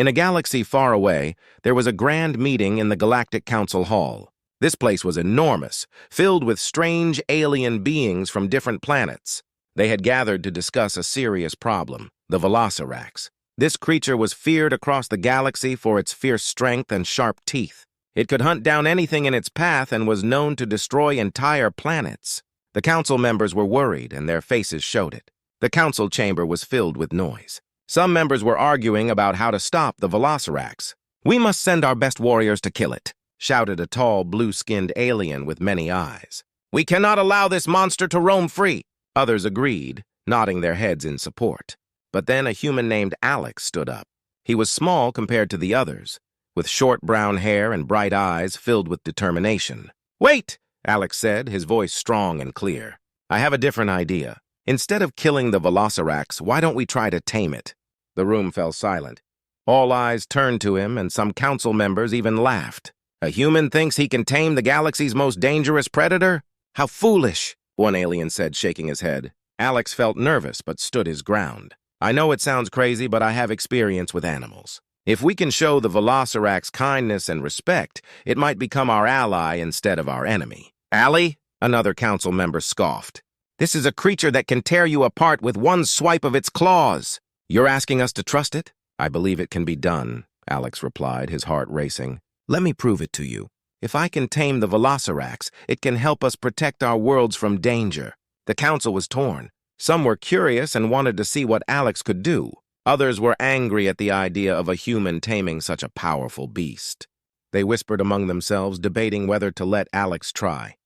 In a galaxy far away, there was a grand meeting in the Galactic Council Hall. This place was enormous, filled with strange alien beings from different planets. They had gathered to discuss a serious problem, the Velociraptor. This creature was feared across the galaxy for its fierce strength and sharp teeth. It could hunt down anything in its path and was known to destroy entire planets. The council members were worried, and their faces showed it. The council chamber was filled with noise. Some members were arguing about how to stop the Velociraptor. "We must send our best warriors to kill it," shouted a tall, blue-skinned alien with many eyes. "We cannot allow this monster to roam free." Others agreed, nodding their heads in support. But then a human named Alex stood up. He was small compared to the others, with short brown hair and bright eyes filled with determination. "Wait!" Alex said, his voice strong and clear. "I have a different idea. Instead of killing the Velociraptor, why don't we try to tame it?" The room fell silent. All eyes turned to him, and some council members even laughed. "A human thinks he can tame the galaxy's most dangerous predator? How foolish!" one alien said, shaking his head. Alex felt nervous but stood his ground. "I know it sounds crazy, but I have experience with animals. If we can show the Velociraptor kindness and respect, it might become our ally instead of our enemy." "Ally?" another council member scoffed. "This is a creature that can tear you apart with one swipe of its claws. You're asking us to trust it?" "I believe it can be done," Alex replied, his heart racing. "Let me prove it to you. If I can tame the Velociraptor, it can help us protect our worlds from danger." The council was torn. Some were curious and wanted to see what Alex could do. Others were angry at the idea of a human taming such a powerful beast. They whispered among themselves, debating whether to let Alex try.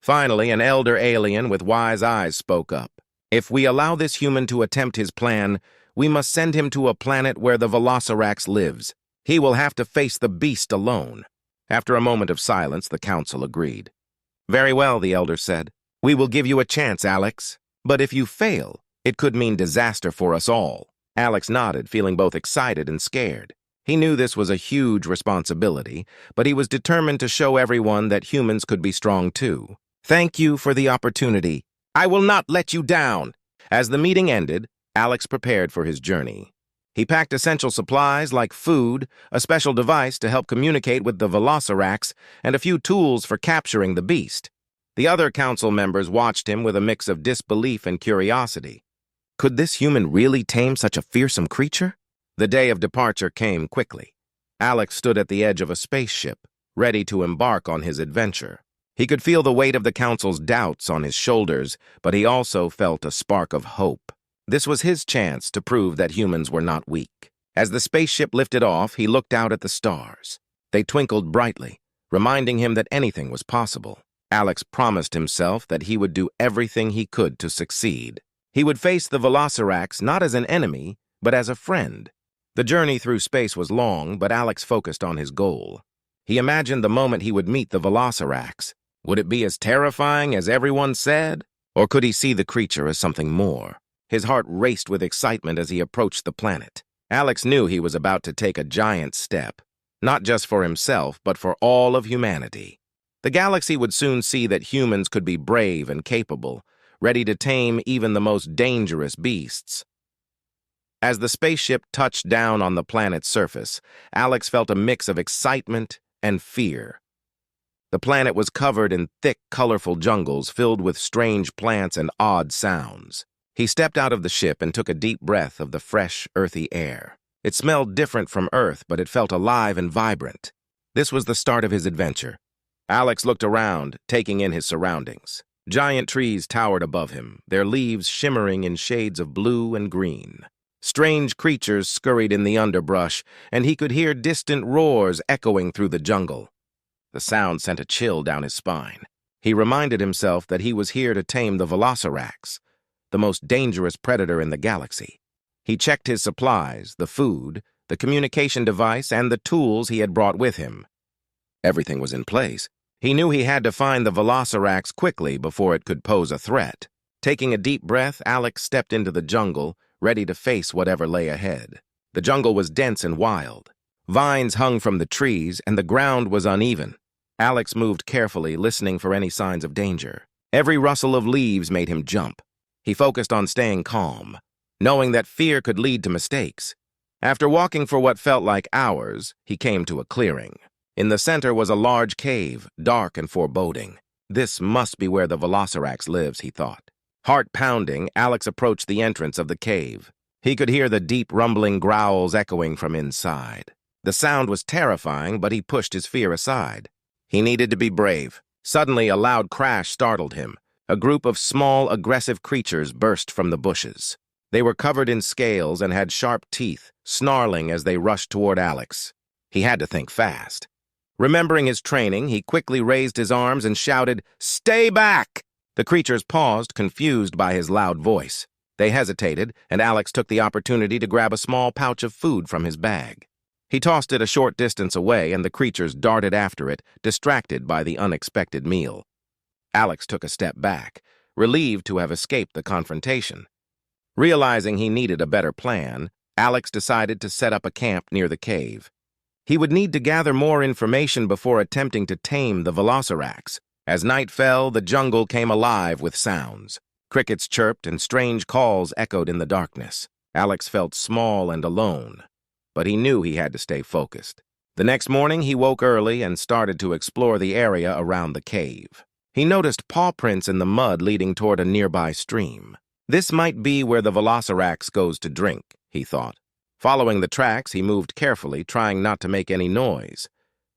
Finally, an elder alien with wise eyes spoke up. "If we allow this human to attempt his plan, we must send him to a planet where the Velociraptor lives. He will have to face the beast alone." After a moment of silence, the council agreed. "Very well," the elder said. "We will give you a chance, Alex. But if you fail, it could mean disaster for us all." Alex nodded, feeling both excited and scared. He knew this was a huge responsibility, but he was determined to show everyone that humans could be strong too. "Thank you for the opportunity. I will not let you down." As the meeting ended, Alex prepared for his journey. He packed essential supplies like food, a special device to help communicate with the Velociraptor, and a few tools for capturing the beast. The other council members watched him with a mix of disbelief and curiosity. Could this human really tame such a fearsome creature? The day of departure came quickly. Alex stood at the edge of a spaceship, ready to embark on his adventure. He could feel the weight of the council's doubts on his shoulders, but he also felt a spark of hope. This was his chance to prove that humans were not weak. As the spaceship lifted off, he looked out at the stars. They twinkled brightly, reminding him that anything was possible. Alex promised himself that he would do everything he could to succeed. He would face the Velociraptor not as an enemy, but as a friend. The journey through space was long, but Alex focused on his goal. He imagined the moment he would meet the Velociraptor. Would it be as terrifying as everyone said? Or could he see the creature as something more? His heart raced with excitement as he approached the planet. Alex knew he was about to take a giant step, not just for himself, but for all of humanity. The galaxy would soon see that humans could be brave and capable, ready to tame even the most dangerous beasts. As the spaceship touched down on the planet's surface, Alex felt a mix of excitement and fear. The planet was covered in thick, colorful jungles filled with strange plants and odd sounds. He stepped out of the ship and took a deep breath of the fresh, earthy air. It smelled different from Earth, but it felt alive and vibrant. This was the start of his adventure. Alex looked around, taking in his surroundings. Giant trees towered above him, their leaves shimmering in shades of blue and green. Strange creatures scurried in the underbrush, and he could hear distant roars echoing through the jungle. The sound sent a chill down his spine. He reminded himself that he was here to tame the Velociraptor, the most dangerous predator in the galaxy. He checked his supplies, the food, the communication device, and the tools he had brought with him. Everything was in place. He knew he had to find the Velociraptor quickly before it could pose a threat. Taking a deep breath, Alex stepped into the jungle, ready to face whatever lay ahead. The jungle was dense and wild. Vines hung from the trees, and the ground was uneven. Alex moved carefully, listening for any signs of danger. Every rustle of leaves made him jump. He focused on staying calm, knowing that fear could lead to mistakes. After walking for what felt like hours, he came to a clearing. In the center was a large cave, dark and foreboding. This must be where the Velocirax lives, he thought. Heart pounding, Alex approached the entrance of the cave. He could hear the deep rumbling growls echoing from inside. The sound was terrifying, but he pushed his fear aside. He needed to be brave. Suddenly, a loud crash startled him. A group of small, aggressive creatures burst from the bushes. They were covered in scales and had sharp teeth, snarling as they rushed toward Alex. He had to think fast. Remembering his training, he quickly raised his arms and shouted, "Stay back!" The creatures paused, confused by his loud voice. They hesitated, and Alex took the opportunity to grab a small pouch of food from his bag. He tossed it a short distance away, and the creatures darted after it, distracted by the unexpected meal. Alex took a step back, relieved to have escaped the confrontation. Realizing he needed a better plan, Alex decided to set up a camp near the cave. He would need to gather more information before attempting to tame the Velocirax. As night fell, the jungle came alive with sounds. Crickets chirped and strange calls echoed in the darkness. Alex felt small and alone, but he knew he had to stay focused. The next morning, he woke early and started to explore the area around the cave. He noticed paw prints in the mud leading toward a nearby stream. This might be where the Velocirax goes to drink, he thought. Following the tracks, he moved carefully, trying not to make any noise.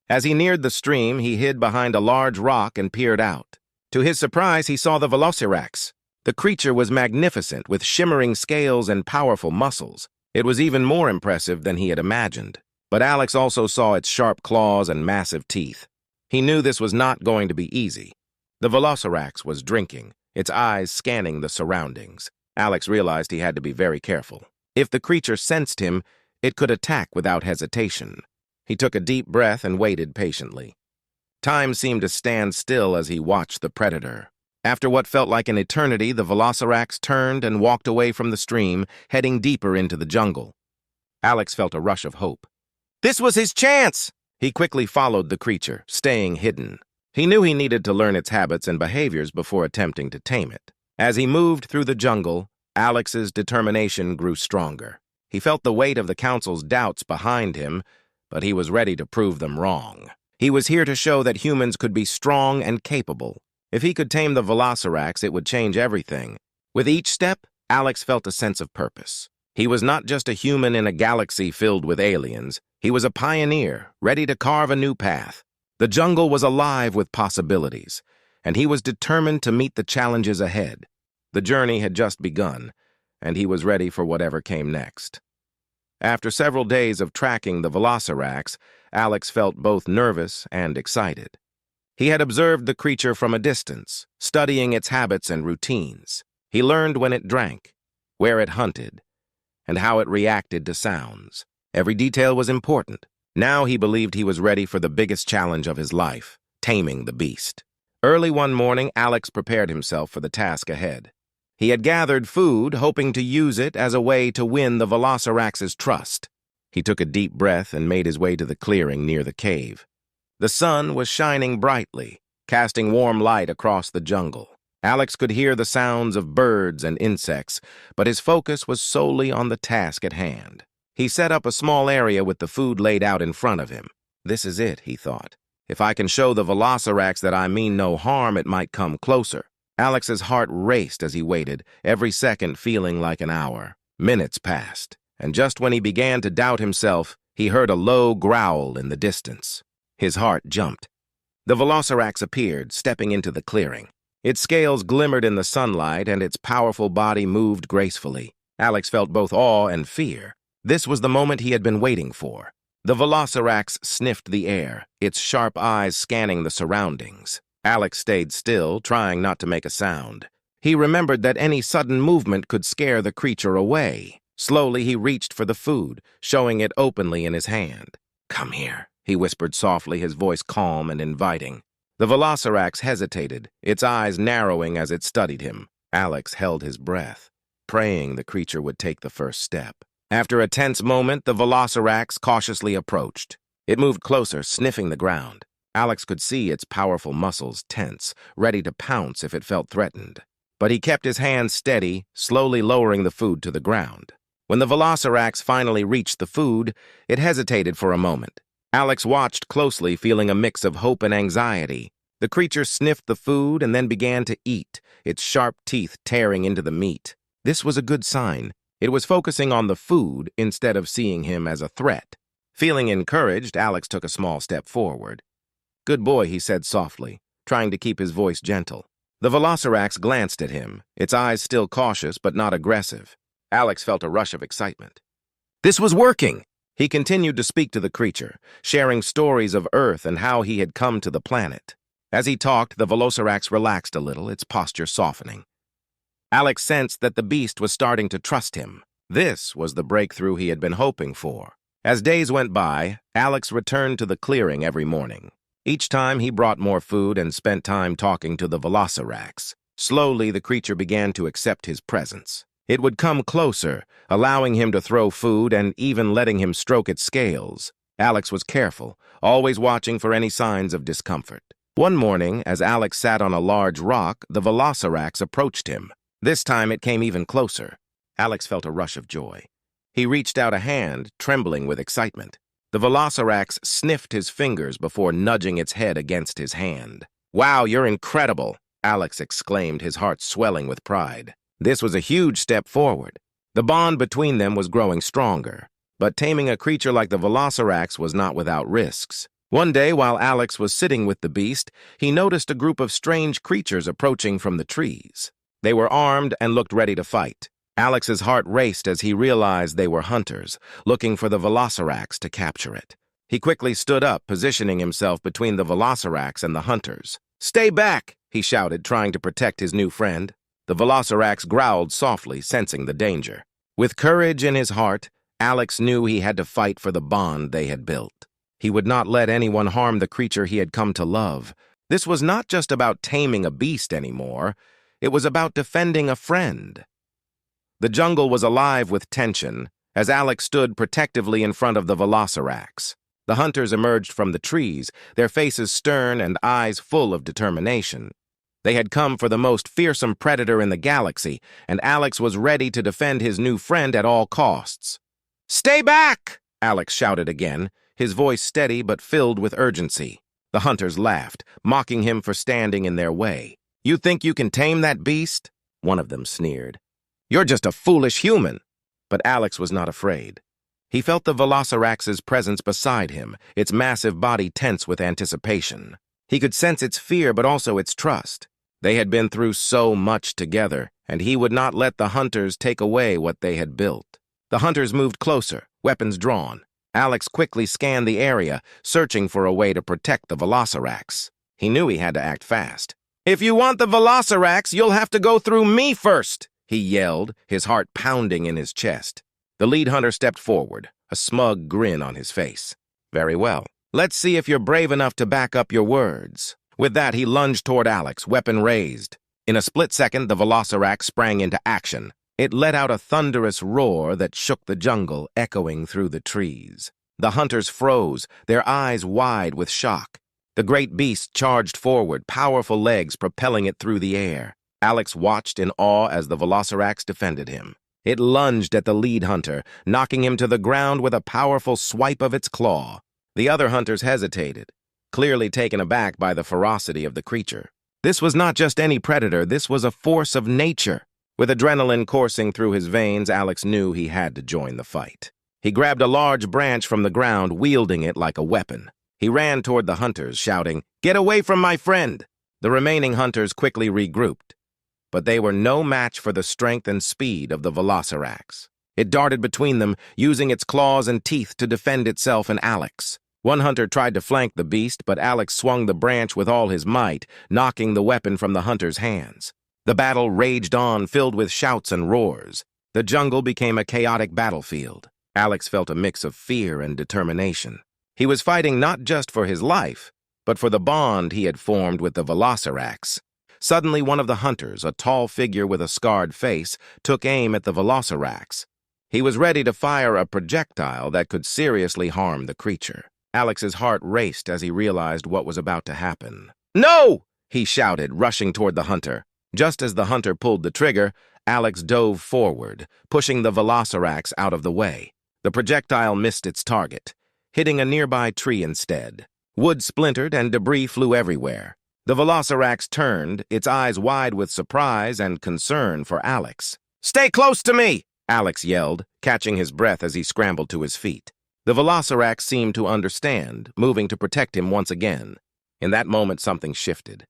As he neared the stream, he hid behind a large rock and peered out. To his surprise, he saw the Velocirax. The creature was magnificent, with shimmering scales and powerful muscles. It was even more impressive than he had imagined. But Alex also saw its sharp claws and massive teeth. He knew this was not going to be easy. The Velocirax was drinking, its eyes scanning the surroundings. Alex realized he had to be very careful. If the creature sensed him, it could attack without hesitation. He took a deep breath and waited patiently. Time seemed to stand still as he watched the predator. After what felt like an eternity, the Velocirax turned and walked away from the stream, heading deeper into the jungle. Alex felt a rush of hope. This was his chance! He quickly followed the creature, staying hidden. He knew he needed to learn its habits and behaviors before attempting to tame it. As he moved through the jungle, Alex's determination grew stronger. He felt the weight of the council's doubts behind him, but he was ready to prove them wrong. He was here to show that humans could be strong and capable. If he could tame the Velocirax, it would change everything. With each step, Alex felt a sense of purpose. He was not just a human in a galaxy filled with aliens. He was a pioneer, ready to carve a new path. The jungle was alive with possibilities, and he was determined to meet the challenges ahead. The journey had just begun, and he was ready for whatever came next. After several days of tracking the Velocirax, Alex felt both nervous and excited. He had observed the creature from a distance, studying its habits and routines. He learned when it drank, where it hunted, and how it reacted to sounds. Every detail was important. Now he believed he was ready for the biggest challenge of his life, taming the beast. Early one morning, Alex prepared himself for the task ahead. He had gathered food, hoping to use it as a way to win the Velocirax's trust. He took a deep breath and made his way to the clearing near the cave. The sun was shining brightly, casting warm light across the jungle. Alex could hear the sounds of birds and insects, but his focus was solely on the task at hand. He set up a small area with the food laid out in front of him. This is it, he thought. If I can show the Velocirax that I mean no harm, it might come closer. Alex's heart raced as he waited, every second feeling like an hour. Minutes passed, and just when he began to doubt himself, he heard a low growl in the distance. His heart jumped. The Velocirax appeared, stepping into the clearing. Its scales glimmered in the sunlight, and its powerful body moved gracefully. Alex felt both awe and fear. This was the moment he had been waiting for. The Velocirax sniffed the air, its sharp eyes scanning the surroundings. Alex stayed still, trying not to make a sound. He remembered that any sudden movement could scare the creature away. Slowly, he reached for the food, showing it openly in his hand. "Come here," he whispered softly, his voice calm and inviting. The Velocirax hesitated, its eyes narrowing as it studied him. Alex held his breath, praying the creature would take the first step. After a tense moment, the Velocirax cautiously approached. It moved closer, sniffing the ground. Alex could see its powerful muscles tense, ready to pounce if it felt threatened. But he kept his hand steady, slowly lowering the food to the ground. When the Velocirax finally reached the food, it hesitated for a moment. Alex watched closely, feeling a mix of hope and anxiety. The creature sniffed the food and then began to eat, its sharp teeth tearing into the meat. This was a good sign. It was focusing on the food instead of seeing him as a threat. Feeling encouraged, Alex took a small step forward. "Good boy," he said softly, trying to keep his voice gentle. The Velocirax glanced at him, its eyes still cautious but not aggressive. Alex felt a rush of excitement. This was working! He continued to speak to the creature, sharing stories of Earth and how he had come to the planet. As he talked, the Velocirax relaxed a little, its posture softening. Alex sensed that the beast was starting to trust him. This was the breakthrough he had been hoping for. As days went by, Alex returned to the clearing every morning. Each time he brought more food and spent time talking to the Velocirax. Slowly, the creature began to accept his presence. It would come closer, allowing him to throw food and even letting him stroke its scales. Alex was careful, always watching for any signs of discomfort. One morning, as Alex sat on a large rock, the Velocirax approached him. This time it came even closer. Alex felt a rush of joy. He reached out a hand, trembling with excitement. The Velocirax sniffed his fingers before nudging its head against his hand. "Wow, you're incredible!" Alex exclaimed, his heart swelling with pride. This was a huge step forward. The bond between them was growing stronger. But taming a creature like the Velocirax was not without risks. One day, while Alex was sitting with the beast, he noticed a group of strange creatures approaching from the trees. They were armed and looked ready to fight. Alex's heart raced as he realized they were hunters, looking for the Velocirax to capture it. He quickly stood up, positioning himself between the Velocirax and the hunters. "Stay back!" he shouted, trying to protect his new friend. The Velocirax growled softly, sensing the danger. With courage in his heart, Alex knew he had to fight for the bond they had built. He would not let anyone harm the creature he had come to love. This was not just about taming a beast anymore. It was about defending a friend. The jungle was alive with tension as Alex stood protectively in front of the Velocirax. The hunters emerged from the trees, their faces stern and eyes full of determination. They had come for the most fearsome predator in the galaxy, and Alex was ready to defend his new friend at all costs. "Stay back!" Alex shouted again, his voice steady but filled with urgency. The hunters laughed, mocking him for standing in their way. "You think you can tame that beast?" One of them sneered. "You're just a foolish human." But Alex was not afraid. He felt the Velocirax's presence beside him, its massive body tense with anticipation. He could sense its fear but also its trust. They had been through so much together, and he would not let the hunters take away what they had built. The hunters moved closer, weapons drawn. Alex quickly scanned the area, searching for a way to protect the Velocirax. He knew he had to act fast. "If you want the Velocirax, you'll have to go through me first!" he yelled, his heart pounding in his chest. The lead hunter stepped forward, a smug grin on his face. "Very well. Let's see if you're brave enough to back up your words." With that, he lunged toward Alex, weapon raised. In a split second, the Velocirax sprang into action. It let out a thunderous roar that shook the jungle, echoing through the trees. The hunters froze, their eyes wide with shock. The great beast charged forward, powerful legs propelling it through the air. Alex watched in awe as the Velocirax defended him. It lunged at the lead hunter, knocking him to the ground with a powerful swipe of its claw. The other hunters hesitated, clearly taken aback by the ferocity of the creature. This was not just any predator, this was a force of nature. With adrenaline coursing through his veins, Alex knew he had to join the fight. He grabbed a large branch from the ground, wielding it like a weapon. He ran toward the hunters, shouting, "Get away from my friend!" The remaining hunters quickly regrouped, but they were no match for the strength and speed of the Velocirax. It darted between them, using its claws and teeth to defend itself and Alex. One hunter tried to flank the beast, but Alex swung the branch with all his might, knocking the weapon from the hunter's hands. The battle raged on, filled with shouts and roars. The jungle became a chaotic battlefield. Alex felt a mix of fear and determination. He was fighting not just for his life, but for the bond he had formed with the Velocirax. Suddenly, one of the hunters, a tall figure with a scarred face, took aim at the Velocirax. He was ready to fire a projectile that could seriously harm the creature. Alex's heart raced as he realized what was about to happen. "No!" he shouted, rushing toward the hunter. Just as the hunter pulled the trigger, Alex dove forward, pushing the Velocirax out of the way. The projectile missed its target, hitting a nearby tree instead. Wood splintered and debris flew everywhere. The Velocirax turned, its eyes wide with surprise and concern for Alex. "Stay close to me!" Alex yelled, catching his breath as he scrambled to his feet. The Velocirax seemed to understand, moving to protect him once again. In that moment, something shifted.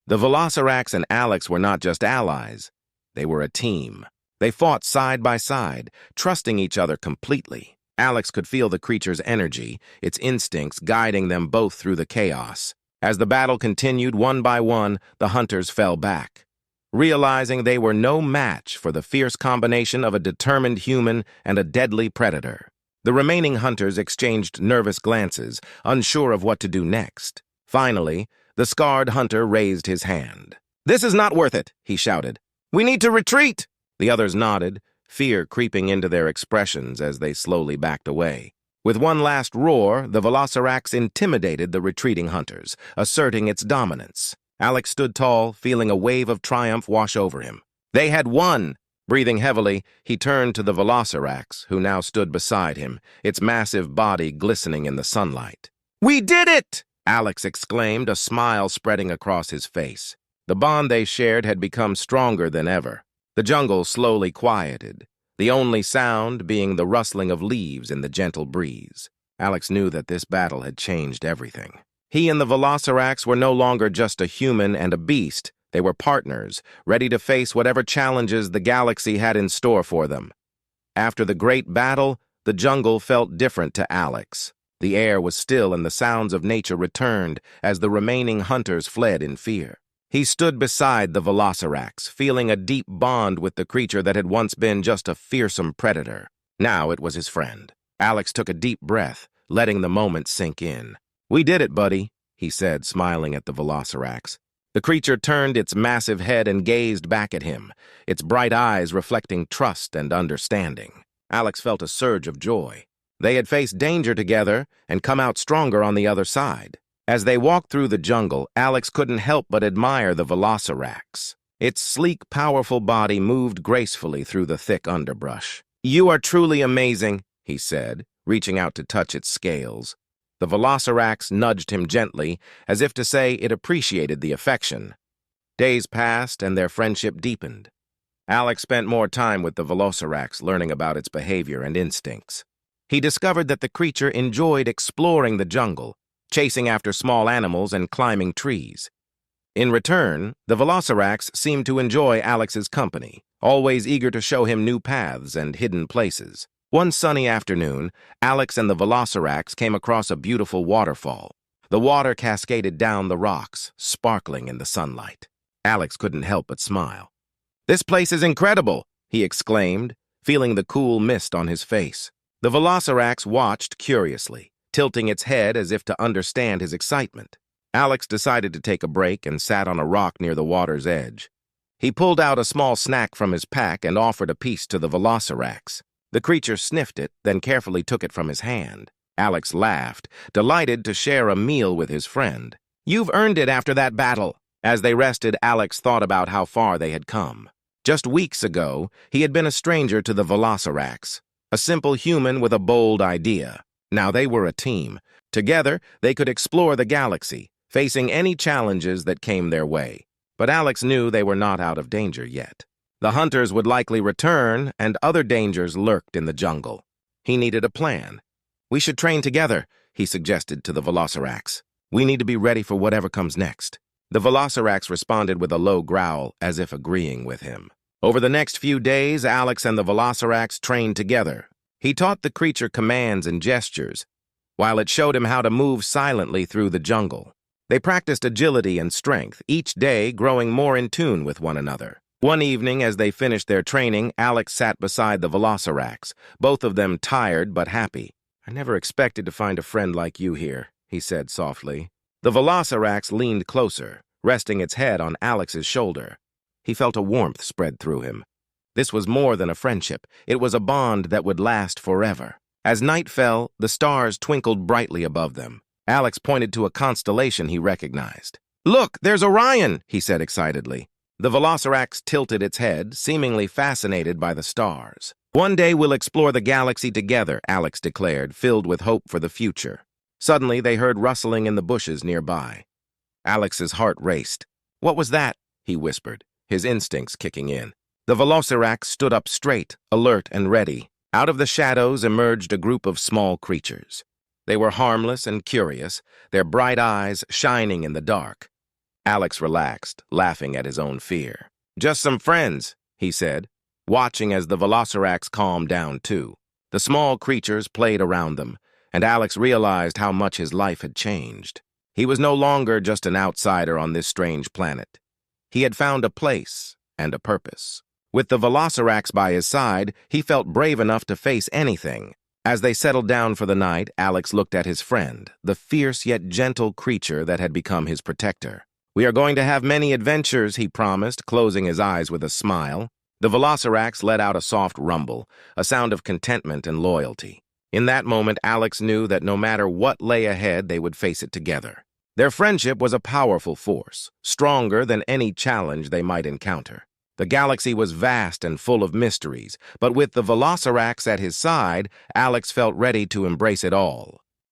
The Velocirax and Alex were not just allies. They were a team. They fought side by side, trusting each other completely. Alex could feel the creature's energy, its instincts guiding them both through the chaos. As the battle continued, one by one, the hunters fell back, realizing they were no match for the fierce combination of a determined human and a deadly predator. The remaining hunters exchanged nervous glances, unsure of what to do next. Finally, the scarred hunter raised his hand. "This is not worth it," he shouted. "We need to retreat!" The others nodded, fear creeping into their expressions as they slowly backed away. With one last roar, the Velocirax intimidated the retreating hunters, asserting its dominance. Alex stood tall, feeling a wave of triumph wash over him. They had won! Breathing heavily, he turned to the Velocirax, who now stood beside him, its massive body glistening in the sunlight. "We did it!" Alex exclaimed, a smile spreading across his face. The bond they shared had become stronger than ever. The jungle slowly quieted, the only sound being the rustling of leaves in the gentle breeze. Alex knew that this battle had changed everything. He and the Velocirax were no longer just a human and a beast. They were partners, ready to face whatever challenges the galaxy had in store for them. After the great battle, the jungle felt different to Alex. The air was still and the sounds of nature returned as the remaining hunters fled in fear. He stood beside the Velocirax, feeling a deep bond with the creature that had once been just a fearsome predator. Now it was his friend. Alex took a deep breath, letting the moment sink in. "We did it, buddy," he said, smiling at the Velocirax. The creature turned its massive head and gazed back at him, its bright eyes reflecting trust and understanding. Alex felt a surge of joy. They had faced danger together and come out stronger on the other side. As they walked through the jungle, Alex couldn't help but admire the Velocirax. Its sleek, powerful body moved gracefully through the thick underbrush. "You are truly amazing," he said, reaching out to touch its scales. The Velocirax nudged him gently, as if to say it appreciated the affection. Days passed and their friendship deepened. Alex spent more time with the Velocirax, learning about its behavior and instincts. He discovered that the creature enjoyed exploring the jungle, chasing after small animals and climbing trees. In return, the Velocirax seemed to enjoy Alex's company, always eager to show him new paths and hidden places. One sunny afternoon, Alex and the Velocirax came across a beautiful waterfall. The water cascaded down the rocks, sparkling in the sunlight. Alex couldn't help but smile. "This place is incredible," he exclaimed, feeling the cool mist on his face. The Velocirax watched curiously, tilting its head as if to understand his excitement. Alex decided to take a break and sat on a rock near the water's edge. He pulled out a small snack from his pack and offered a piece to the Velocirax. The creature sniffed it, then carefully took it from his hand. Alex laughed, delighted to share a meal with his friend. "You've earned it after that battle." As they rested, Alex thought about how far they had come. Just weeks ago, he had been a stranger to the Velocirax, a simple human with a bold idea. Now they were a team. Together, they could explore the galaxy, facing any challenges that came their way. But Alex knew they were not out of danger yet. The hunters would likely return, and other dangers lurked in the jungle. He needed a plan. "We should train together," he suggested to the Velocirax. "We need to be ready for whatever comes next." The Velocirax responded with a low growl, as if agreeing with him. Over the next few days, Alex and the Velocirax trained together. He taught the creature commands and gestures, while it showed him how to move silently through the jungle. They practiced agility and strength, each day growing more in tune with one another. One evening, as they finished their training, Alex sat beside the Velocirax, both of them tired but happy. "I never expected to find a friend like you here," he said softly. The Velocirax leaned closer, resting its head on Alex's shoulder. He felt a warmth spread through him. This was more than a friendship. It was a bond that would last forever. As night fell, the stars twinkled brightly above them. Alex pointed to a constellation he recognized. "Look, there's Orion," he said excitedly. The Velociraptor tilted its head, seemingly fascinated by the stars. "One day we'll explore the galaxy together," Alex declared, filled with hope for the future. Suddenly, they heard rustling in the bushes nearby. Alex's heart raced. "What was that?" he whispered, his instincts kicking in. The Velociraptor stood up straight, alert and ready. Out of the shadows emerged a group of small creatures. They were harmless and curious, their bright eyes shining in the dark. Alex relaxed, laughing at his own fear. "Just some friends," he said, watching as the Velociraptor calmed down too. The small creatures played around them, and Alex realized how much his life had changed. He was no longer just an outsider on this strange planet. He had found a place and a purpose. With the Velociraptor by his side, he felt brave enough to face anything. As they settled down for the night, Alex looked at his friend, the fierce yet gentle creature that had become his protector. "We are going to have many adventures," he promised, closing his eyes with a smile. The Velociraptor let out a soft rumble, a sound of contentment and loyalty. In that moment, Alex knew that no matter what lay ahead, they would face it together. Their friendship was a powerful force, stronger than any challenge they might encounter. The galaxy was vast and full of mysteries, but with the Velociraptor at his side, Alex felt ready to embrace it all.